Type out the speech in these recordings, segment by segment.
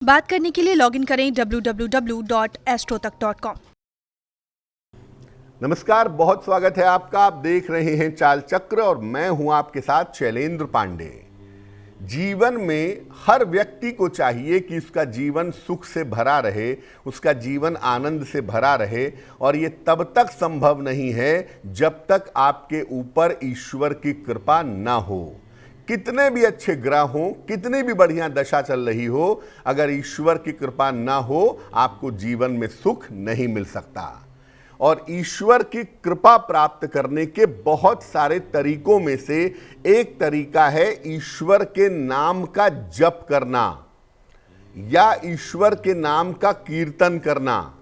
बात करने के लिए लॉगिन करें www.astrotak.com। नमस्कार, बहुत स्वागत है आपका। आप देख रहे हैं चाल चक्र और मैं हूं आपके साथ शैलेंद्र पांडे। जीवन में हर व्यक्ति को चाहिए कि उसका जीवन सुख से भरा रहे, उसका जीवन आनंद से भरा रहे, और ये तब तक संभव नहीं है जब तक आपके ऊपर ईश्वर की कृपा ना हो। कितने भी अच्छे ग्रह हों, कितनी भी बढ़िया दशा चल रही हो, अगर ईश्वर की कृपा ना हो आपको जीवन में सुख नहीं मिल सकता। और ईश्वर की कृपा प्राप्त करने के बहुत सारे तरीकों में से एक तरीका है ईश्वर के नाम का जप करना या ईश्वर के नाम का कीर्तन करना।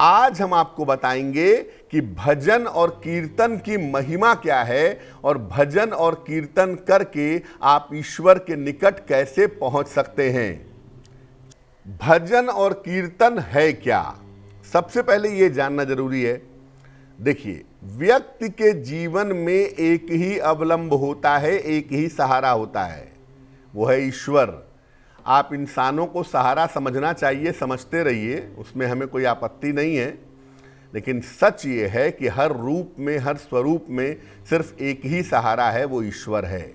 आज हम आपको बताएंगे कि भजन और कीर्तन की महिमा क्या है और भजन और कीर्तन करके आप ईश्वर के निकट कैसे पहुंच सकते हैं। भजन और कीर्तन है क्या, सबसे पहले यह जानना जरूरी है। देखिए, व्यक्ति के जीवन में एक ही अवलंब होता है, एक ही सहारा होता है, वो है ईश्वर। आप इंसानों को सहारा समझना चाहिए, समझते रहिए, उसमें हमें कोई आपत्ति नहीं है। लेकिन सच ये है कि हर रूप में, हर स्वरूप में सिर्फ एक ही सहारा है, वो ईश्वर है।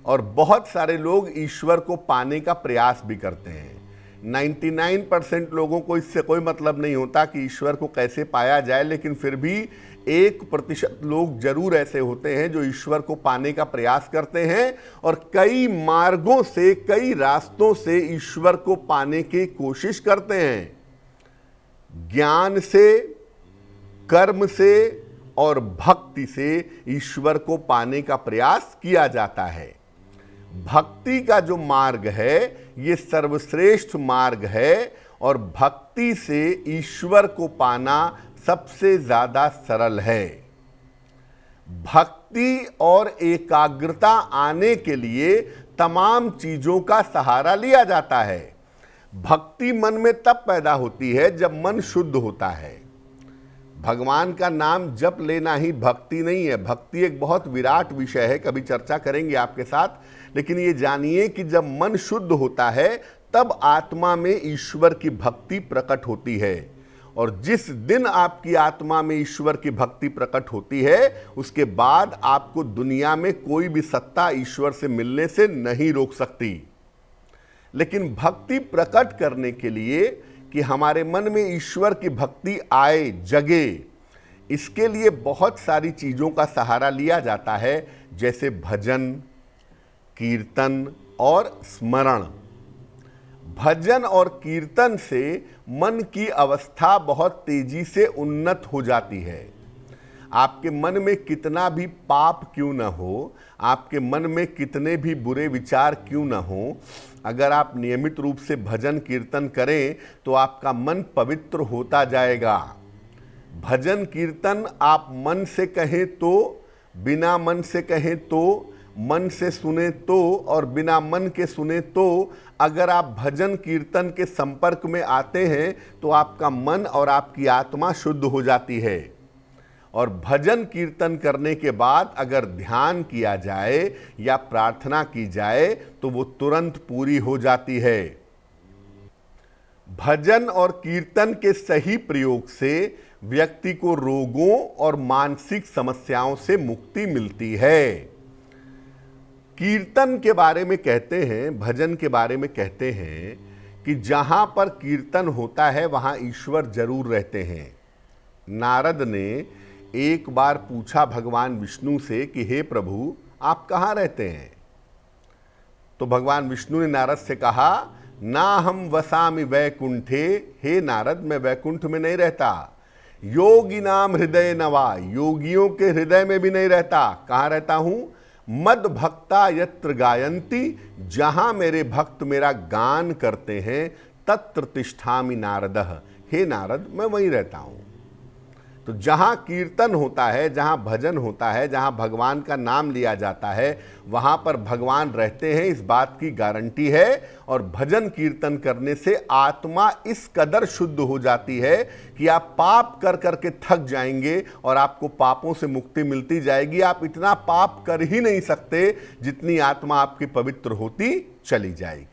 और बहुत सारे लोग ईश्वर को पाने का प्रयास भी करते हैं। 99% लोगों को इससे कोई मतलब नहीं होता कि ईश्वर को कैसे पाया जाए, लेकिन फिर भी 1% लोग जरूर ऐसे होते हैं जो ईश्वर को पाने का प्रयास करते हैं और कई मार्गों से, कई रास्तों से ईश्वर को पाने की कोशिश करते हैं। ज्ञान से, कर्म से और भक्ति से ईश्वर को पाने का प्रयास किया जाता है। भक्ति का जो मार्ग है ये सर्वश्रेष्ठ मार्ग है और भक्ति से ईश्वर को पाना सबसे ज्यादा सरल है। भक्ति और एकाग्रता आने के लिए तमाम चीजों का सहारा लिया जाता है। भक्ति मन में तब पैदा होती है जब मन शुद्ध होता है। भगवान का नाम जप लेना ही भक्ति नहीं है। भक्ति एक बहुत विराट विषय है, कभी चर्चा करेंगे आपके साथ। लेकिन ये जानिए कि जब मन शुद्ध होता है तब आत्मा में ईश्वर की भक्ति प्रकट होती है। और जिस दिन आपकी आत्मा में ईश्वर की भक्ति प्रकट होती है उसके बाद आपको दुनिया में कोई भी सत्ता ईश्वर से मिलने से नहीं रोक सकती। लेकिन भक्ति प्रकट करने के लिए कि हमारे मन में ईश्वर की भक्ति आए, जगे, इसके लिए बहुत सारी चीजों का सहारा लिया जाता है, जैसे भजन, कीर्तन और स्मरण। भजन और कीर्तन से मन की अवस्था बहुत तेजी से उन्नत हो जाती है। आपके मन में कितना भी पाप क्यों न हो, आपके मन में कितने भी बुरे विचार क्यों न हो, अगर आप नियमित रूप से भजन कीर्तन करें तो आपका मन पवित्र होता जाएगा। भजन कीर्तन आप मन से कहें तो, बिना मन से कहें तो, मन से सुने तो और बिना मन के सुने तो, अगर आप भजन कीर्तन के संपर्क में आते हैं तो आपका मन और आपकी आत्मा शुद्ध हो जाती है। और भजन कीर्तन करने के बाद अगर ध्यान किया जाए या प्रार्थना की जाए तो वो तुरंत पूरी हो जाती है। भजन और कीर्तन के सही प्रयोग से व्यक्ति को रोगों और मानसिक समस्याओं से मुक्ति मिलती है। कीर्तन के बारे में कहते हैं, भजन के बारे में कहते हैं कि जहां पर कीर्तन होता है वहां ईश्वर जरूर रहते हैं। नारद ने एक बार पूछा भगवान विष्णु से कि हे प्रभु, आप कहाँ रहते हैं? तो भगवान विष्णु ने नारद से कहा, ना हम वसामि वैकुंठे, हे नारद मैं वैकुंठ में नहीं रहता। योगी नाम हृदय नवा, योगियों के हृदय में भी नहीं रहता। कहाँ रहता हूं? मद भक्ता यत्र गायन्ति, जहां मेरे भक्त मेरा गान करते हैं, तत्र तिष्ठामि नारदः, हे नारद मैं वहीं रहता हूं। तो जहां कीर्तन होता है, जहां भजन होता है, जहां भगवान का नाम लिया जाता है, वहां पर भगवान रहते हैं, इस बात की गारंटी है। और भजन कीर्तन करने से आत्मा इस कदर शुद्ध हो जाती है कि आप पाप कर करके थक जाएंगे और आपको पापों से मुक्ति मिलती जाएगी। आप इतना पाप कर ही नहीं सकते जितनी आत्मा आपकी पवित्र होती चली जाएगी।